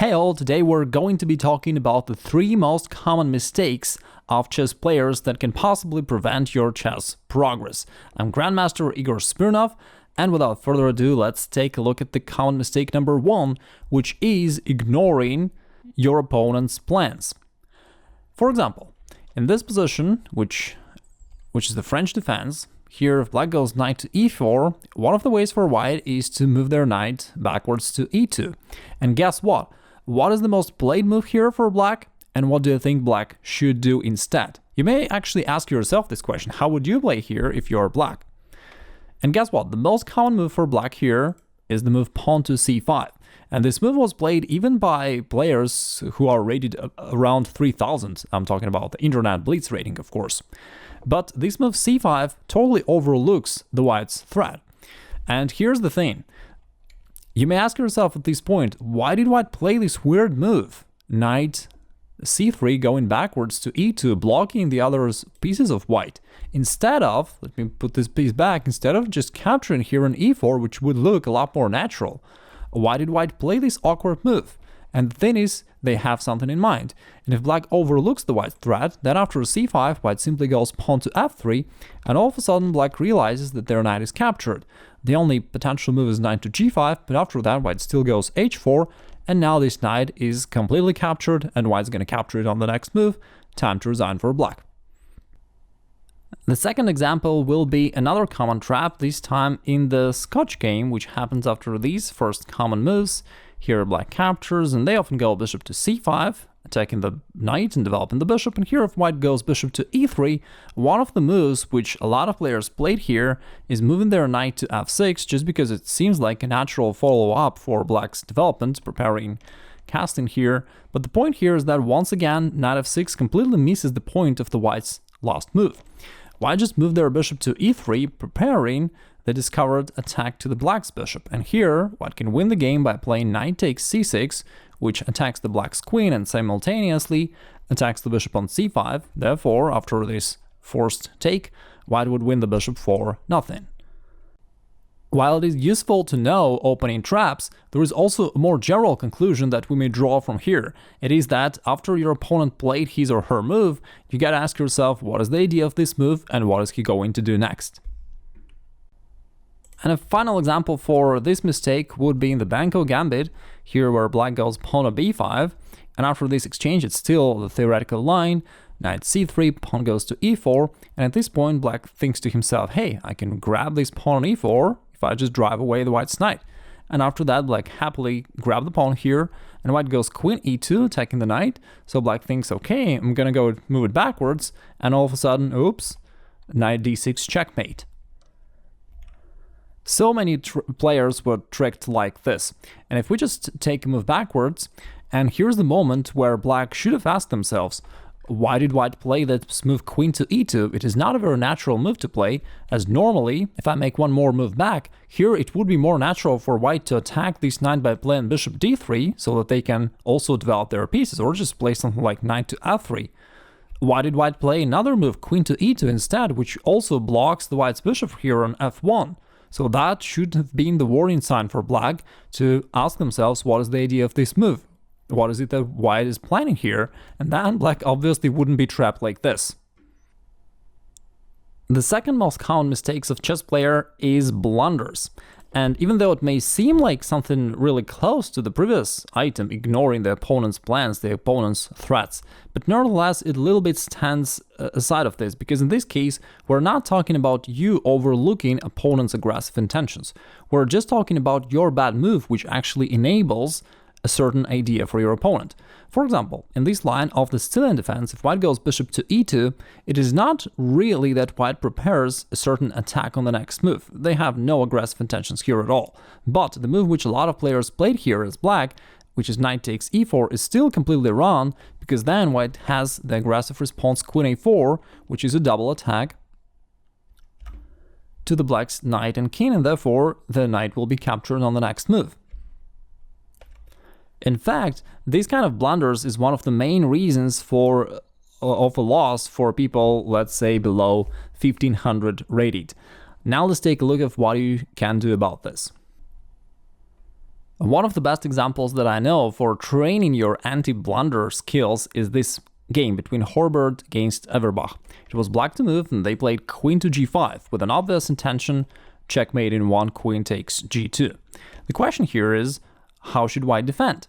Hey all, today we're going to be talking about the 3 most common mistakes of chess players that can possibly prevent your chess progress. I'm Grandmaster Igor Smirnov, and without further ado, let's take a look at the common mistake number 1, which is ignoring your opponent's plans. For example, in this position, which is the French defense, here if black goes knight to e4, one of the ways for white is to move their knight backwards to e2. And guess what? What is the most played move here for black, and what do you think black should do instead? You may actually ask yourself this question: how would you play here if you're black? And guess what? The most common move for black here is the move pawn to c5. And this move was played even by players who are rated around 3000. I'm talking about the internet blitz rating, of course. But this move c5 totally overlooks the white's threat. And here's the thing. You may ask yourself at this point, why did white play this weird move? Knight c3 going backwards to e2, blocking the other pieces of white. Instead of, let me put this piece back, instead of just capturing here on e4, which would look a lot more natural, why did white play this awkward move? And the thing is, they have something in mind. And if black overlooks the white threat, then after c5, white simply goes pawn to f3, and all of a sudden black realizes that their knight is captured. The only potential move is knight to g5, but after that white still goes h4, and now this knight is completely captured, and white's gonna capture it on the next move. Time to resign for black. The second example will be another common trap, this time in the Scotch game, which happens after these first common moves. Here black captures, and they often go bishop to c5, attacking the knight and developing the bishop, and here if white goes bishop to e3, one of the moves which a lot of players played here is moving their knight to f6, just because it seems like a natural follow-up for black's development, preparing casting here. But the point here is that once again, knight f6 completely misses the point of the white's last move. White just moved their bishop to e3, preparing the discovered attack to the black's bishop. And here, white can win the game by playing knight takes c6, which attacks the black's queen and simultaneously attacks the bishop on c5. Therefore, after this forced take, white would win the bishop for nothing. While it is useful to know opening traps, there is also a more general conclusion that we may draw from here. It is that after your opponent played his or her move, you gotta ask yourself, what is the idea of this move and what is he going to do next? And a final example for this mistake would be in the Banco Gambit, here where black goes pawn to b5, and after this exchange it's still the theoretical line, knight c3, pawn goes to e4, and at this point black thinks to himself, hey, I can grab this pawn on e4 if I just drive away the white's knight. And after that black happily grab the pawn here, and white goes queen e2, attacking the knight, so black thinks, okay, I'm gonna go move it backwards, and all of a sudden, oops, knight d6 checkmate. So many players were tricked like this. And if we just take a move backwards, and here's the moment where black should have asked themselves, why did white play that move queen to e2? It is not a very natural move to play, as normally, if I make one more move back, here it would be more natural for white to attack this knight by playing bishop d3, so that they can also develop their pieces, or just play something like knight to f3. Why did white play another move, queen to e2 instead, which also blocks the white's bishop here on f1? So that should have been the warning sign for black to ask themselves, what is the idea of this move? What is it that white is planning here? And then black obviously wouldn't be trapped like this. The second most common mistakes of chess player is blunders. And even though it may seem like something really close to the previous item, ignoring the opponent's plans, the opponent's threats, but nevertheless it a little bit stands aside of this, because in this case we're not talking about you overlooking opponent's aggressive intentions. We're just talking about your bad move, which actually enables a certain idea for your opponent. For example, in this line of the Sicilian defense, if white goes bishop to e2, it is not really that white prepares a certain attack on the next move. They have no aggressive intentions here at all. But the move which a lot of players played here as black, which is knight takes e4, is still completely wrong, because then white has the aggressive response queen a4, which is a double attack to the black's knight and king, and therefore the knight will be captured on the next move. In fact, this kind of blunders is one of the main reasons of a loss for people, let's say, below 1500 rated. Now let's take a look at what you can do about this. One of the best examples that I know for training your anti-blunder skills is this game between Horbert against Everbach. It was black to move, and they played queen to g5 with an obvious intention, checkmate in one, queen takes g2. The question here is, how should white defend?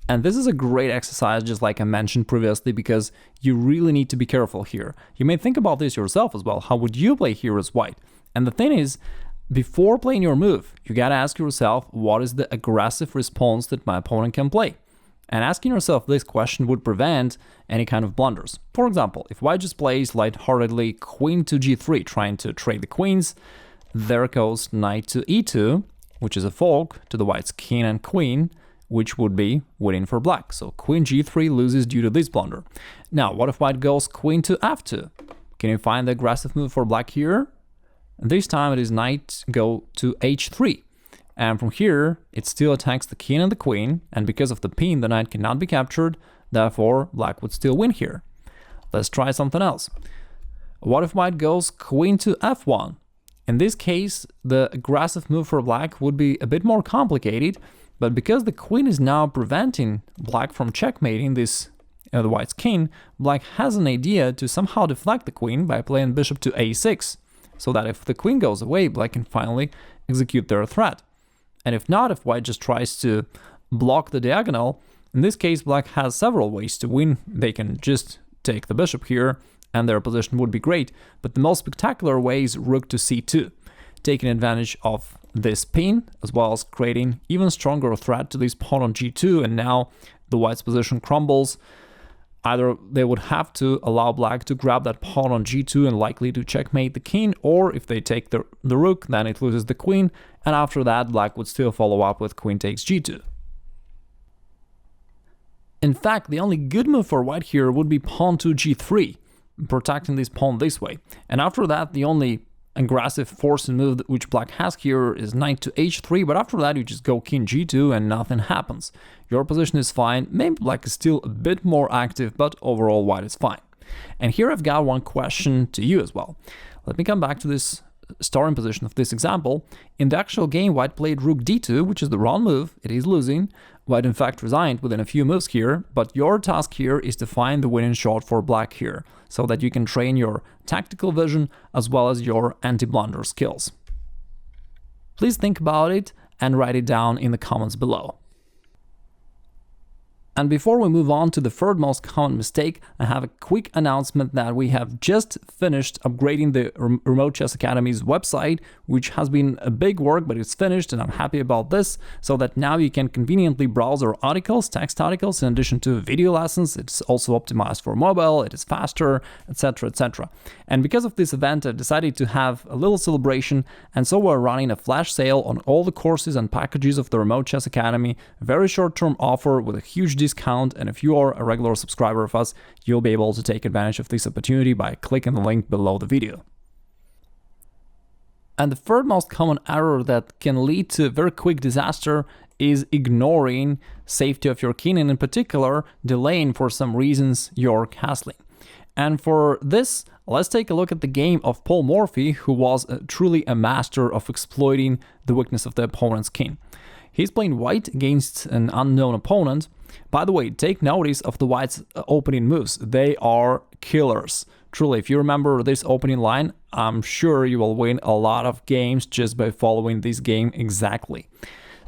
And this is a great exercise, just like I mentioned previously, because you really need to be careful here. You may think about this yourself as well. How would you play here as white? And the thing is, before playing your move, you gotta ask yourself, what is the aggressive response that my opponent can play? And asking yourself this question would prevent any kind of blunders. For example, if white just plays lightheartedly queen to g3, trying to trade the queens, there goes knight to e2, which is a fork to the white's king and queen, which would be winning for black. So queen g3 loses due to this blunder. Now, what if white goes queen to f2? Can you find the aggressive move for black here? This time it is knight go to h3. And from here, it still attacks the king and the queen, and because of the pin, the knight cannot be captured, therefore black would still win here. Let's try something else. What if white goes queen to f1? In this case, the aggressive move for black would be a bit more complicated, but because the queen is now preventing black from checkmating this the white's king, black has an idea to somehow deflect the queen by playing bishop to a6, so that if the queen goes away, black can finally execute their threat. And if not, if white just tries to block the diagonal, in this case, black has several ways to win. They can just take the bishop here, and their position would be great. But the most spectacular way is rook to c2, taking advantage of this pin, as well as creating even stronger threat to this pawn on g2, and now the white's position crumbles. Either they would have to allow black to grab that pawn on g2 and likely to checkmate the king, or if they take the rook, then it loses the queen, and after that black would still follow up with queen takes g2. In fact, the only good move for white here would be pawn to g3, protecting this pawn this way. And after that, the only aggressive forcing move which black has here is knight to h3, but after that you just go king g2 and nothing happens. Your position is fine, maybe black is still a bit more active, but overall white is fine. And here I've got one question to you as well. Let me come back to this starting position of this example. In the actual game, white played rook d2, which is the wrong move, it is losing. White in fact resigned within a few moves here, but your task here is to find the winning shot for black here, so that you can train your tactical vision as well as your anti-blunder skills. Please think about it and write it down in the comments below. And before we move on to the third most common mistake, I have a quick announcement that we have just finished upgrading the Remote Chess Academy's website, which has been a big work, but it's finished and I'm happy about this, so that now you can conveniently browse our articles, text articles, in addition to video lessons. It's also optimized for mobile, it is faster, etc, etc. And because of this event, I've decided to have a little celebration, and so we're running a flash sale on all the courses and packages of the Remote Chess Academy, a very short-term offer with a huge discount, and if you are a regular subscriber of us, you'll be able to take advantage of this opportunity by clicking the link below the video. And the third most common error that can lead to a very quick disaster is ignoring safety of your king, and in particular, delaying for some reasons your castling. And for this, let's take a look at the game of Paul Morphy, who was truly a master of exploiting the weakness of the opponent's king. He's playing white against an unknown opponent. By the way, take notice of the white's opening moves. They are killers. Truly, if you remember this opening line, I'm sure you will win a lot of games just by following this game exactly.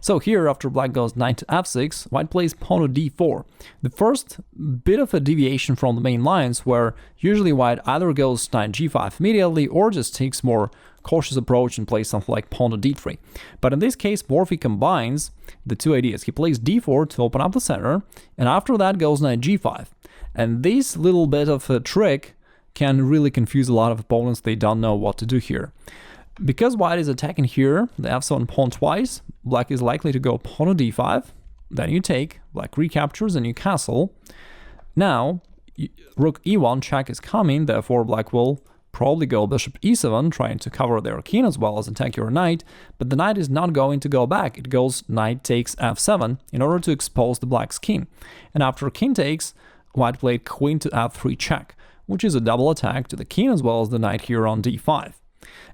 So here, after black goes knight to f6, white plays pawn to d4. The first bit of a deviation from the main lines, where usually white either goes knight g5 immediately or just takes more cautious approach and plays something like pawn to d3. But in this case, Morphy combines the two ideas. He plays d4 to open up the center, and after that goes knight g5. And this little bit of a trick can really confuse a lot of opponents. They don't know what to do here. Because white is attacking here, the f7 pawn twice, black is likely to go pawn to d5, then you take, black recaptures and you castle. Now, rook e1 check is coming, therefore black will probably go bishop e7, trying to cover their king as well as attack your knight, but the knight is not going to go back, it goes knight takes f7 in order to expose the black's king. And after king takes, white played queen to f3 check, which is a double attack to the king as well as the knight here on d5.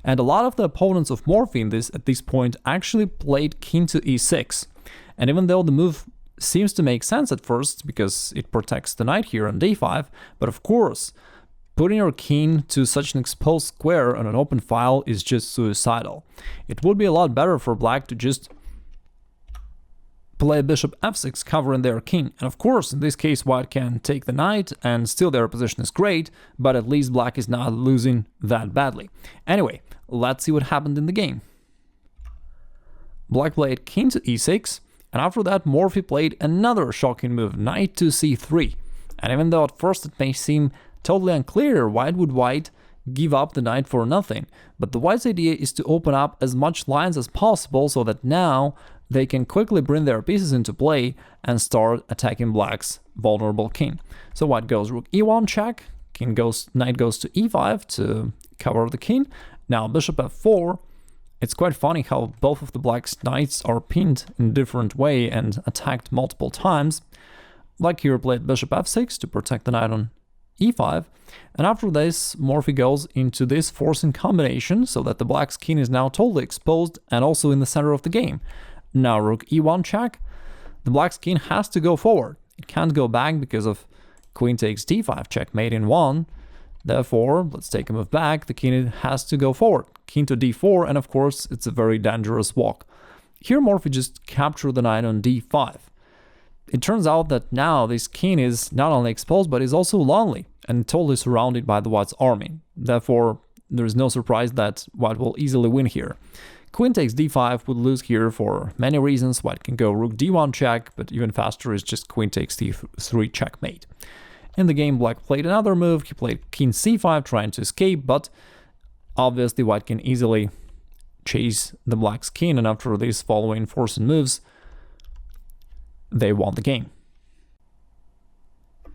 And a lot of the opponents of Morphy at this point actually played king to e6. And even though the move seems to make sense at first, because it protects the knight here on d5, but of course, putting your king to such an exposed square on an open file is just suicidal. It would be a lot better for black to just play bishop f6 covering their king. And of course, in this case, white can take the knight and still their position is great, but at least black is not losing that badly. Anyway, let's see what happened in the game. Black played king to e6, and after that Morphy played another shocking move, knight to c3. And even though at first it may seem totally unclear why would white give up the knight for nothing, but the white's idea is to open up as much lines as possible so that now they can quickly bring their pieces into play and start attacking black's vulnerable king. So white goes rook e1 check, knight goes to e5 to cover the king. Now bishop f4. It's quite funny how both of the black's knights are pinned in a different way and attacked multiple times. Black here played bishop f6 to protect the knight on e5, and after this Morphy goes into this forcing combination so that the black's king is now totally exposed and also in the center of the game. Now rook e1 check, the black's king has to go forward. It can't go back because of queen takes d5 checkmate in 1. Therefore, let's take a move back, the king has to go forward. King to d4, and of course it's a very dangerous walk. Here Morphy just captured the knight on d5. It turns out that now this king is not only exposed but is also lonely and totally surrounded by the white's army. Therefore, there is no surprise that white will easily win here. Queen takes d5 would lose here for many reasons. White can go rook d1 check, but even faster is just queen takes d3 checkmate. In the game, black played another move. He played king c5 trying to escape, but obviously white can easily chase the black's king, and after these following forcing moves, they won the game.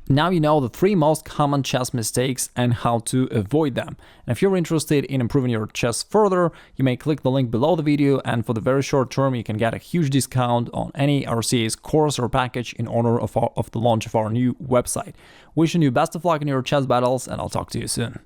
Now you know the 3 most common chess mistakes and how to avoid them. And if you're interested in improving your chess further, you may click the link below the video, and for the very short term you can get a huge discount on any RCA's course or package in honor of the launch of our new website. Wishing you best of luck in your chess battles, and I'll talk to you soon.